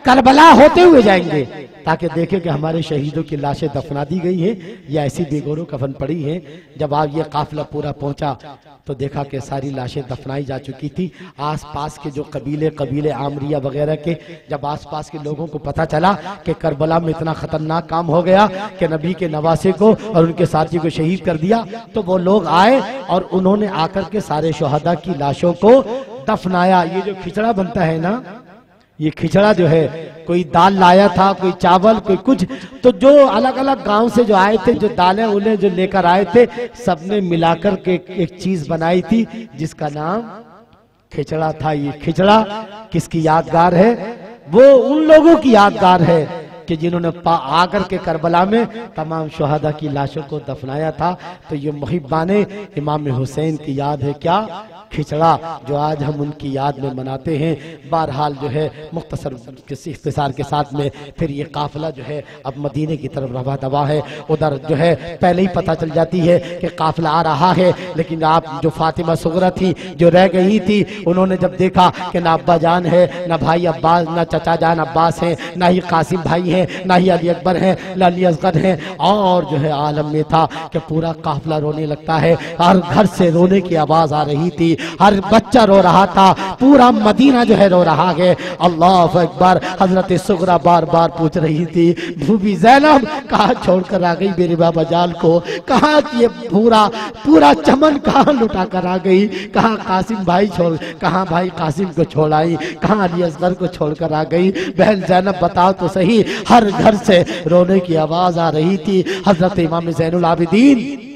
करबला होते हुए जाएंगे ताकि देखें कि हमारे शहीदों की लाशें दफना दी गई हैं या ऐसी बेगोरों कफन पड़ी हैं। जब आप ये काफिला पूरा पहुंचा तो देखा कि सारी लाशें दफनाई जा चुकी थी। आसपास के जो कबीले आमरिया वगैरह के, जब आसपास के लोगों को पता चला कि करबला में इतना खतरनाक काम हो गया कि नबी के नवासे को और उनके साथी को शहीद कर दिया, तो वो लोग आए और उन्होंने आकर के सारे शोहदा की लाशों को दफनाया। ये जो खिचड़ा बनता है ना, ये खिचड़ा जो है, कोई दाल लाया था, कोई चावल, कोई कुछ, तो जो अलग अलग गांव से जो आए थे, जो दालें उन्हें जो लेकर आए थे, सबने मिलाकर के एक चीज बनाई थी जिसका नाम खिचड़ा था। ये खिचड़ा किसकी यादगार है? वो उन लोगों की यादगार है कि जिन्होंने आकर के करबला में तमाम शोहदा की लाशों को दफनाया था। तो ये मुहिब्बाने इमाम हुसैन की याद है क्या? खिचड़ा, जो आज हम उनकी याद में मनाते हैं। बहरहाल जो है मुख्तसर इख्तिसार के साथ में फिर ये काफिला जो है अब मदीने की तरफ रवा दवा है। उधर जो है पहले ही पता चल जाती है कि काफिला आ रहा है, लेकिन आप जो फातिमा सुगरा थी जो रह गई थी, उन्होंने जब देखा कि ना अब्बा जान है, ना भाई अब्बास, ना चचा जान अब्बास हैं, ना ही कासिम भाई हैं, ना ही अली अकबर हैं, ना अली असगर हैं, और जो है आलम में था कि पूरा काफिला रोने लगता है। हर घर से रोने की आवाज आ रही थी, हर बच्चा रो रहा था, पूरा मदीना जो है रो रहा है। अल्लाह अकबर। हजरत सुगरा बार बार पूछ रही थी भूबी ज़ैनब कहाँ छोड़कर आ गई मेरे बाबा जान को? कहाँ ये पूरा चमन कहाँ लुटा कर आ गई? कहाँ कासिम भाई छोड़, कहाँ भाई कासिम को छोड़ आई? कहाँ अली असगर को छोड़कर आ गई? बहन ज़ैनब बताओ तो सही। हर घर से रोने की आवाज आ रही थी। हजरत इमाम ज़ैनुल आबिदीन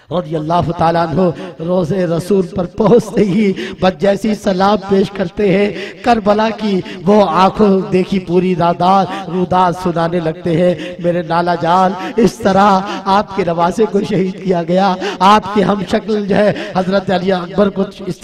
रज़ियल्लाहु ताला अन्हु रोज़े रसूल पर पहुँचते ही बस जैसी सलाम पेश करते हैं, करबला की वो आंखों देखी पूरी रुदाद सुनाने लगते हैं। मेरे नाला जान, इस तरह आपके नवासे को शहीद किया गया, आपके हम शक्ल जो है हजरत अली अकबर को इस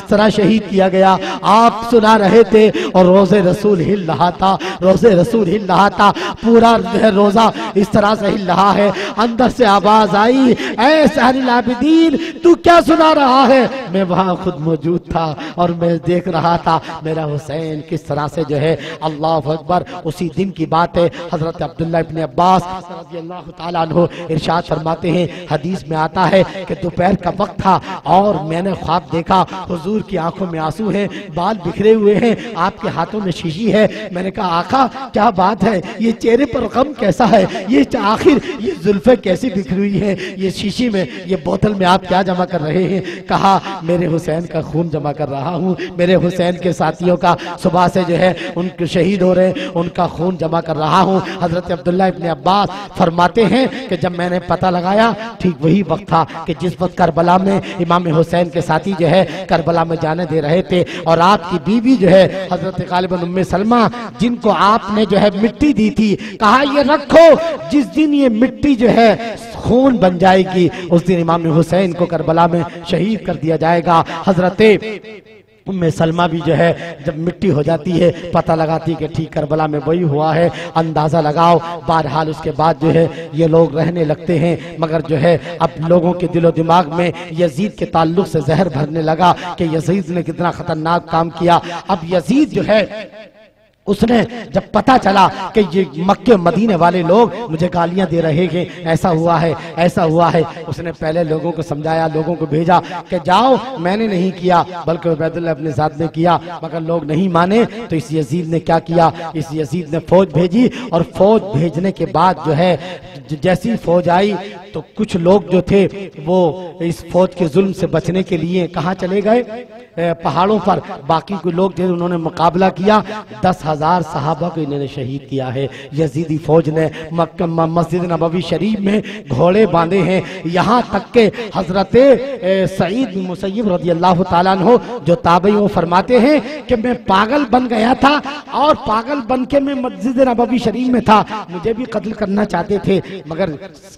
तरह शहीद किया गया। आप सुना रहे थे और रोज़े रसूल हिल रहा था, रोज़े रसूल हिल रहा था, पूरा रोज़ा इस तरह से हिल रहा है। अंदर से आवाज आई, ऐ ज़ैनुल आबिदीन तू क्या सुना रहा है? मैं वहां खुद मौजूद था और मैं देख रहा था मेरा हुसैन किस तरह से जो है, अल्लाह अकबर। उसी दिन की बात है, हजरत अब्दुल्लाह इब्न अब्बास रज़ियल्लाहु ताला अन्हु इरशाद फरमाते हैं, हदीस में आता है कि दोपहर का वक्त था और मैंने ख्वाब देखा, हुजूर की आंखों में आंसू हैं, बाल बिखरे हुए हैं, आपके हाथों में शीशी है। मैंने कहा आका क्या बात है, ये चेहरे पर गम कैसा है, ये आखिर ये जुल्फे कैसी बिखरी हुई है, ये शीशी में, ये बोतल में आप क्या जमा कर रहे हैं? कहा मेरे हुसैन का खून जमा कर रहा हूँ, मेरे हुसैन के साथियों का सुबह से जो है उनके शहीद हो रहे हैं, उनका खून जमा कर रहा हूँ। हजरत अब्दुल्लाह इब्न अब्बास फरमाते हैं कि जब मैंने पता लगाया ठीक वही वक्त था कि जिस वक्त करबला में इमाम हुसैन के साथी जो है करबला में जाने दे रहे थे, और आपकी बीवी जो है हजरत गालिबन उम्मे सलमा, जिनको आपने जो है मिट्टी दी थी, कहा ये रखो, जिस दिन ये मिट्टी जो है खून बन जाएगी उस दिन इमाम हुसैन को करबला में शहीद कर दिया जाएगा। हजरत उम्मे सलमा भी जो है जब मिट्टी हो जाती है पता लगाती है कि ठीक करबला में वही हुआ है, अंदाजा लगाओ। बहरहाल उसके बाद जो है ये लोग रहने लगते हैं, मगर जो है अब लोगों के दिलो दिमाग में यजीद के ताल्लुक से जहर भरने लगा कि यजीद ने कितना खतरनाक काम किया। अब यजीद जो है उसने जब पता चला कि ये मक्के मदीने वाले लोग मुझे गालियां दे रहे हैं, ऐसा हुआ है, ऐसा हुआ है, उसने पहले लोगों को समझाया, लोगों को भेजा कि जाओ, मैंने नहीं किया बल्कि उबैदुल्लाह अपने साथ ने किया, मगर लोग नहीं माने। तो इस यजीद ने क्या किया, इस यजीद ने फौज भेजी, और फौज भेजने के बाद जो है जैसी फौज आई तो कुछ लोग जो थे वो इस फौज के जुल्म से बचने के लिए कहाँ चले गए, पहाड़ों पर। बाकी के लोग थे उन्होंने मुकाबला किया, 10,000 सहाबा को इन्होंने शहीद किया है। यजीदी फौज ने मस्जिद नबवी शरीफ में घोड़े बांधे हैं, यहाँ तक के हजरत सईद बिन मुसय्यब रज़ियल्लाहु ताला अन्हु जो ताबई, वो फरमाते हैं कि मैं पागल बन गया था और पागल बन के मैं मस्जिद नबवी शरीफ में था, मुझे भी कत्ल करना चाहते थे, मगर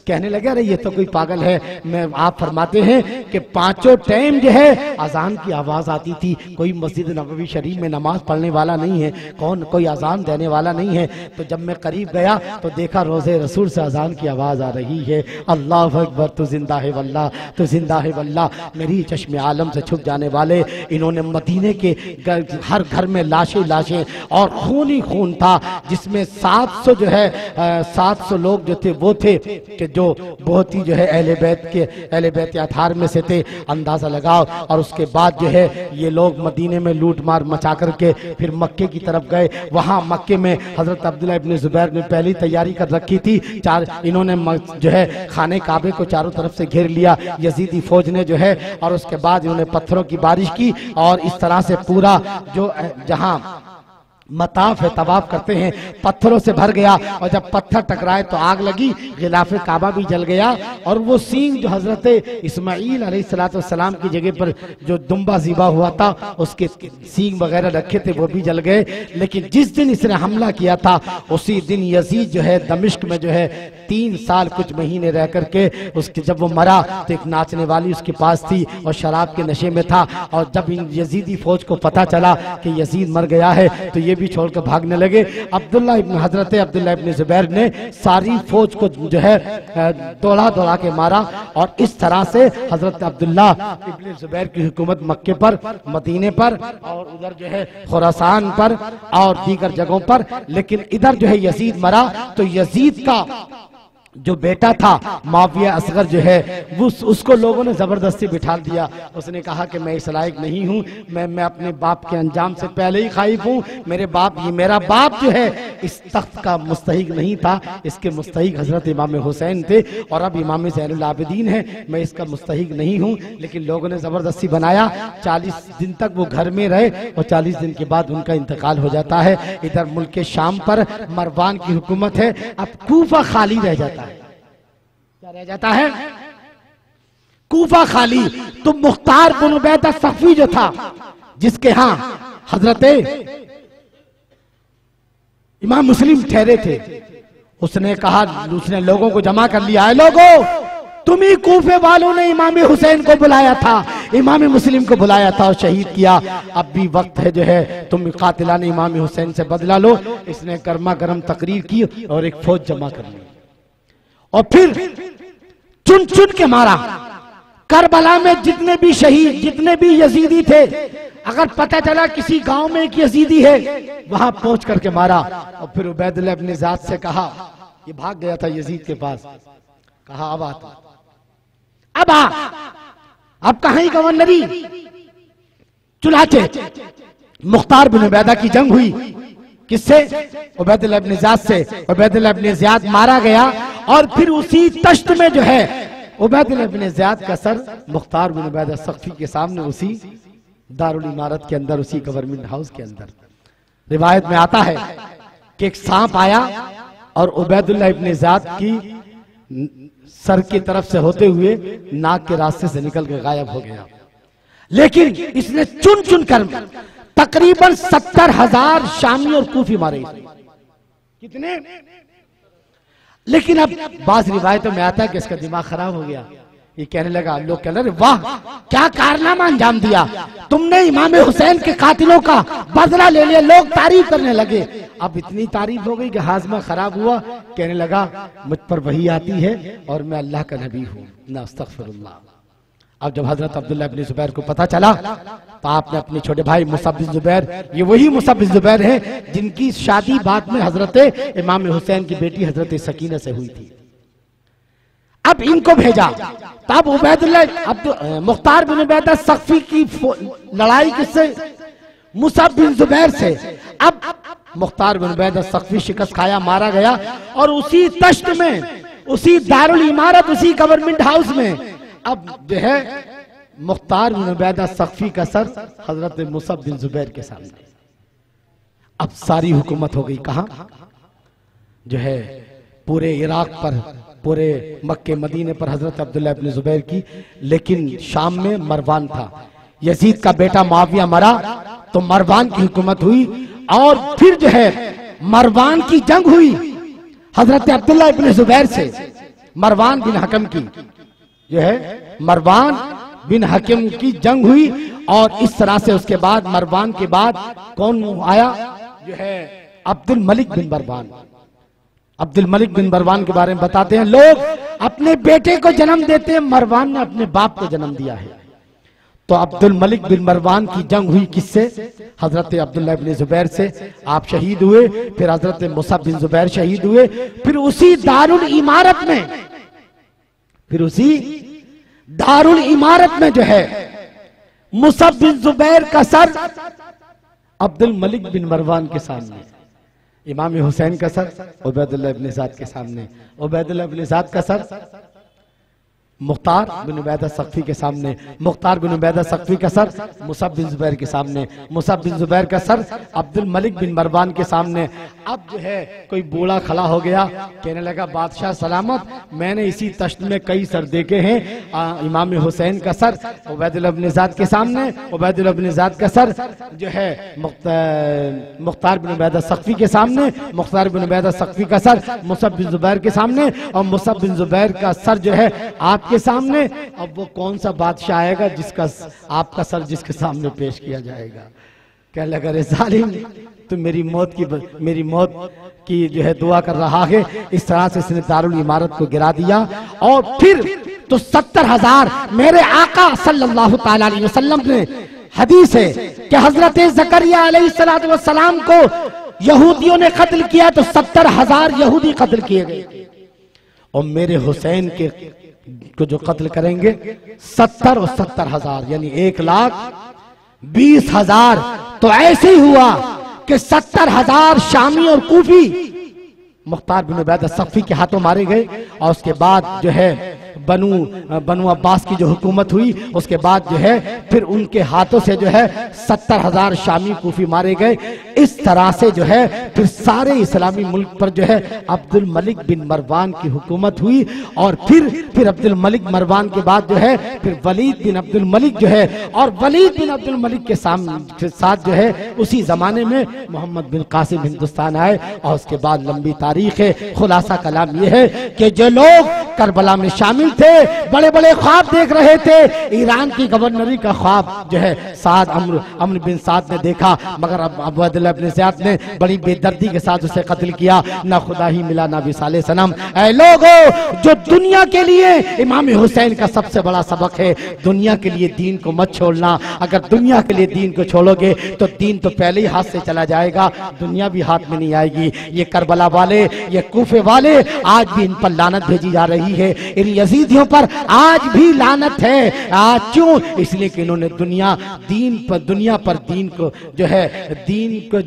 कहने लगे अरे ये तो कोई पागल है। मैं आप फरमाते हैं कि पांचों टाइम जो है अजान की आवाज आती थी, कोई मस्जिद नबवी शरीफ में नमाज पढ़ने वाला नहीं है, कौन कोई अजान देने वाला नहीं है। तो जब मैं करीब गया तो देखा रोजे रसूल से अजान की आवाज आ रही है, अल्लाह अकबर, तू जिंदा है वल्लाह, तू जिंदा है वल्लाह। मेरी चश्मे आलम से छुप जाने वाले इन्होंने मदीने के हर घर में लाशें लाशें और खून ही खून था, जिसमें 700 जो है 700 लोग जो थे वो थे कि जो बहुत ही जो है अहले बैत अताहार में से थे, अंदाजा लगाओ। और उसके बाद जो है ये लोग मदीने में लूट मार मचा करके फिर मक्के की तरफ गए। वहां मक्के में हजरत अब्दुल्लाह इब्न जुबैर ने पहली तैयारी कर रखी थी, इन्होंने जो है खाने काबे को चारों तरफ से घेर लिया यजीदी फौज ने जो है, और उसके बाद इन्होंने पत्थरों की बारिश की और इस तरह से पूरा जो जहां मताफ है तवाफ करते हैं पत्थरों से भर गया, और जब पत्थर टकराए तो आग लगी, गिलाफे काबा भी जल गया, और वो सींग जो हजरत इस्माइल अलैहिस्सलाम की जगह पर जो दुम्बा ज़िबा हुआ था उसके सींग वगैरह रखे थे वो भी जल गए। लेकिन जिस दिन इसने हमला किया था उसी दिन यजीद जो है दमिश्क में जो है 3 साल कुछ महीने रह करके उसके जब वो मरा तो एक नाचने वाली उसके पास थी और शराब के नशे में था, और जब इन यजीदी फौज को पता चला कि यजीद मर गया है तो ये भी छोड़कर भागने लगे। हजरत अब्दुल्लाह इब्न जुबैर ने सारी फौज को जो है दौड़ा दौड़ा के मारा, और इस तरह से हजरत अब्दुल्लाह इब्न जुबैर की हुकूमत मक्के पर, मदीने पर और उधर जो है खुरासान पर और दीगर जगहों पर। लेकिन इधर जो है यजीद मरा तो यजीद का जो बेटा था मुआविया असगर जो है उसको लोगों ने जबरदस्ती बिठा दिया। उसने कहा कि मैं इस लायक नहीं हूँ, मैं अपने बाप के अंजाम से पहले ही खाइफ हूँ। मेरा बाप जो है इस तख्त का मुस्तहिक नहीं था, इसके मुस्तहिक हजरत इमाम हुसैन थे और अब इमाम ज़ैनुल आबिदीन है, मैं इसका मुस्तहिक नहीं हूँ। लेकिन लोगों ने जबरदस्ती बनाया। 40 दिन तक वो घर में रहे और 40 दिन के बाद उनका इंतकाल हो जाता है। इधर मुल्क शाम पर मरवान की हुकूमत है, अब कूफा खाली रह जाता है। क्या रह जाता है? कूफा खाली। तो मुख्तार बिन उबैदा सफी जो था, जिसके यहां हजरत इमाम मुस्लिम ठहरे थे, उसने कहा, उसने लोगों को जमा कर लिया है, लोगों तुम ही कूफे वालों ने इमाम हुसैन को बुलाया था, इमाम मुस्लिम को बुलाया था और शहीद किया। अब भी वक्त है जो है तुम कातिलाने इमाम हुसैन से बदला लो। इसने गर्मा गर्म तकरीर की और एक फौज जमा कर ली और फिर चुन चुन के मारा। करबला में जितने भी शहीद, जितने भी यजीदी थे, अगर पता चला किसी गांव में एक यजीदी है, वहां पहुंच करके मारा। और फिर उबैदुल्लाह इब्न ज़ियाद से कहा, ये भाग गया था यजीद के पास, कहा अब अब कहां ही गवर्नरी चुनाचे मुख्तार बिन उबैदा की जंग हुई। किससे? उबैदुल्लाह इब्न ज़ियाद से। उबैदुल्लाह इब्न ज़ियाद मारा गया और फिर उसी तश्त में जो है उबैदुल्लाह इब्न ज़ियाद का सर मुख्तार बिन उबैदा सख्फी के सामने, उसी दारुल इमारत के अंदर, उसी गवर्नमेंट हाउस के अंदर। रिवायत में आता है कि एक सांप आया और उबैदुल्लाह इब्न ज़ियाद की सर की तरफ से होते हुए नाक के रास्ते से निकल के गायब हो गया। लेकिन इसने चुन चुन कर तकरीबन 70,000 शामी और कूफी मारे। कितने? लेकिन अब बाज रिवायतों में आता है कि इसका दिमाग खराब हो गया। ये कहने लगा, लोग कह रहे वाह क्या कारनामा अंजाम दिया तुमने, इमाम हुसैन के कातिलों का बदला ले लिया। लोग तारीफ करने लगे। अब इतनी तारीफ हो गई कि हाजमा खराब हुआ। कहने लगा मुझ पर वही आती है और मैं अल्लाह का नबी हूँ ना, अस्तगफिरुल्लाह। अब जब हजरत अब्दुल्लाह इब्न ज़ुबैर को पता चला तो आपने अपने छोटे भाई मुसअब बिन ज़ुबैर, ये वही मुसअब बिन ज़ुबैर हैं जिनकी शादी बाद में हजरत इमाम हुसैन की बेटी हजरत सकीना से हुई थी। अब इनको भेजा। तब उबैदुल्लाह मुख्तार बिन उबैदा सख्फी की लड़ाई किससे? मुसअब बिन ज़ुबैर से। अब मुख्तार बिन उबैदा सख्फी शिकस्त खाया, मारा गया और उसी तश्त में, उसी दारुल इमारत, उसी गवर्नमेंट हाउस में अब जो है मुख्तार बिन उबैदा सख्फी का सर हजरत मुसअब बिन ज़ुबैर के सामने। अब सारी हुकूमत हो गई कहां? जो है पूरे इराक पर, पूरे मक्के मदीने पर हजरत अब्दुल्लाह इब्न ज़ुबैर की। लेकिन शाम में मरवान था, यजीद का बेटा मुआविया मरा तो मरवान की हुकूमत हुई। और फिर जो है मरवान की जंग हुई हजरत अब्दुल्लाह इब्न ज़ुबैर से, मरवान बिन हकम की जो है मरवान बिन हकीम की जंग हुई। और इस तरह से उसके बाद मरवान के बाद कौन आया? जो है अब्दुल मलिक बिन मरवान। अब्दुल मलिक बिन मरवान के बारे में बताते हैं, लोग अपने बेटे को जन्म देते हैं, मरवान ने अपने बाप को जन्म दिया है। तो अब्दुल मलिक बिन मरवान की जंग हुई किससे? हजरत अब्दुल्लाह इब्न ज़ुबैर से। आप शहीद हुए, फिर हजरत मुसअब बिन ज़ुबैर शहीद हुए। फिर उसी दारुल इमारत में, फिर उसी दारुल इमारत में जो है मुसअब बिन ज़ुबैर का सर अब्दुल मलिक बिन मरवान के सामने, इमाम हुसैन का सर उबैदुल्लाह इब्न ज़ियाद के सामने, उबैदुल्लाह इब्न ज़ियाद का सर मुख्तार बिन उबैदा सख्फी के सामने, मुख्तार बिन उबैदा सख्फी का सर मुसअब बिन ज़ुबैर के सामने, मुसअब बिन ज़ुबैर का सर अब्दुल मलिक बिन मरवान के सामने। अब जो है कोई बूढ़ा खड़ा हो गया, कहने लगा बादशाह सलामत, मैंने इसी तश्त में कई सर देखे हैं। इमाम हुसैन का सर उबैदुल्लाह इब्न ज़ियाद के सामने, उबैदुल्लाह इब्न ज़ियाद का सर जो है मुख्तार बिन उबैदा सख्फी के सामने, मुख्तार बिन उबैदा सख्फी का सर मुसअब बिन ज़ुबैर के सामने, और मुसअब बिन ज़ुबैर का सर जो है आपके सामने। अब वो कौन सा बादशाह आएगा जिसका आपका सर जिसके सामने पेश किया जाएगा? कहने लगा रे जालिम, तो मेरी मौत की जो है दुआ कर रहा है। इस तरह से इसने दारुल इमारत को गिरा दिया। और फिर तो 70,000 मेरे आका सल्लल्लाहु ताला अलैहि वसल्लम ने, हदीस है कि हजरत ज़करिया अलैहिस्सलातु वस्सलाम को यहूदियों ने कत्ल किया तो 70,000 यहूदी कत्ल किए गए। और मेरे हुसैन के को जो कत्ल करेंगे 70 और 70,000 यानी 1,20,000। तो ऐसे ही हुआ कि 70,000 शामी और कूफी मुख्तार बिन उबैदा सख्फी के हाथों मारे गए। और उसके बाद जो है बनु अब्बास की जो हुकूमत हुई, उसके बाद जो है फिर उनके हाथों से जो है 70,000 शामी कूफी मारे गए। इस तरह से जो है फिर सारे इस्लामी मुल्क पर जो है अब्दुल मलिक बिन मरवान की हुकूमत हुई। और फिर अब्दुल मलिक मरवान के बाद जो है फिर वलीद बिन अब्दुल मलिक जो है, और वलीद बिन अब्दुल मलिक के साथ जो है उसी जमाने में मोहम्मद बिन कासिम हिंदुस्तान आए। और उसके बाद लंबी तारीख है। खुलासा कलाम यह है कि जो लोग करबला में शामिल थे, बड़े बड़े ख्वाब देख रहे थे। ईरान की गवर्नरी का ख्वाब जो है साद अम्र बिन साद ने देखा, मगर अबू अब्दुल्लाह इब्न ज़ियाद ने बड़ी बेदर्दी के साथ उसे कत्ल किया। ना खुदा ही मिला ना विसाले सनम। ऐ लोगों, जो दुनिया के लिए इमाम हुसैन का सबसे बड़ा सबक है, दुनिया के लिए दीन को मत छोड़ना। अगर दुनिया के लिए दीन को छोड़ोगे तो दीन तो पहले ही हाथ से चला जाएगा, दुनिया भी हाथ में नहीं आएगी। ये करबला वाले, ये कूफे वाले, आज भी इन पर लानत भेजी जा रही है। इन यजीदियों पर आज भी लानत है। आज क्यों? इसलिए कि इन्होंने दुनिया पर दीन को जो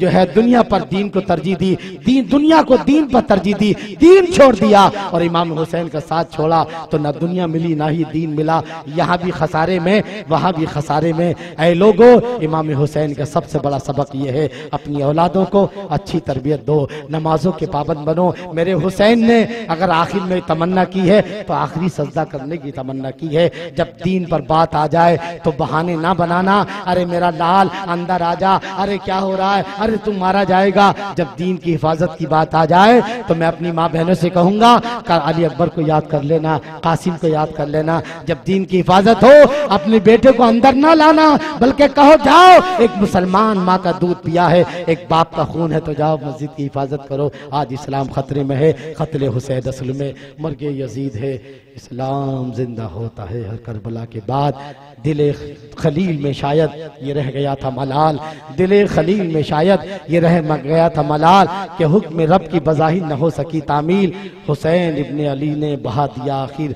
है दुनिया पर दीन को तरजीह दी, दुनिया को दीन पर तरजीह दी, दीन छोड़ दिया और इमाम हुसैन का साथ छोड़ा तो ना दुनिया मिली ना ही दीन मिला। यहाँ भी खसारे में, वहाँ भी खसारे में। ऐ लोगों, इमाम हुसैन का सबसे बड़ा सबक ये है, अपनी औलादों को अच्छी तरबियत दो, नमाजों के पाबंद बनो। मेरे हुसैन ने अगर आखिर में तमन्ना की है तो आखिरी सजदा करने की तमन्ना की है। जब दीन पर बात आ जाए तो बहाने ना बनाना, अरे मेरा लाल अंदर आ जा, अरे क्या हो रहा है, अरे तुम मारा जाएगा। जब दीन की हिफाजत की बात आ जाए तो मैं अपनी माँ बहनों से कहूंगा, अली अकबर को याद कर लेना, कासिम को याद कर लेना। जब दीन की हिफाजत हो, अपने बेटे को अंदर ना लाना, बल्कि कहो जाओ, एक मुसलमान माँ का दूध पिया है, एक बाप का खून है, तो जाओ मस्जिद की हिफाजत करो। आज इस्लाम खतरे में है, कत्ले हुसैन असल में मर्गे यजीद है। इस्लाम जिंदा होता है हर करबला के बाद। दिले खलील में शायद ये रह गया था मलाल, दिले खलील में शायद ये रह गया था मलाल, कि हुक्म रब की बज़ाहिर न हो सकी तामील, हुसैन इब्ने अली ने बहा दिया आखिर।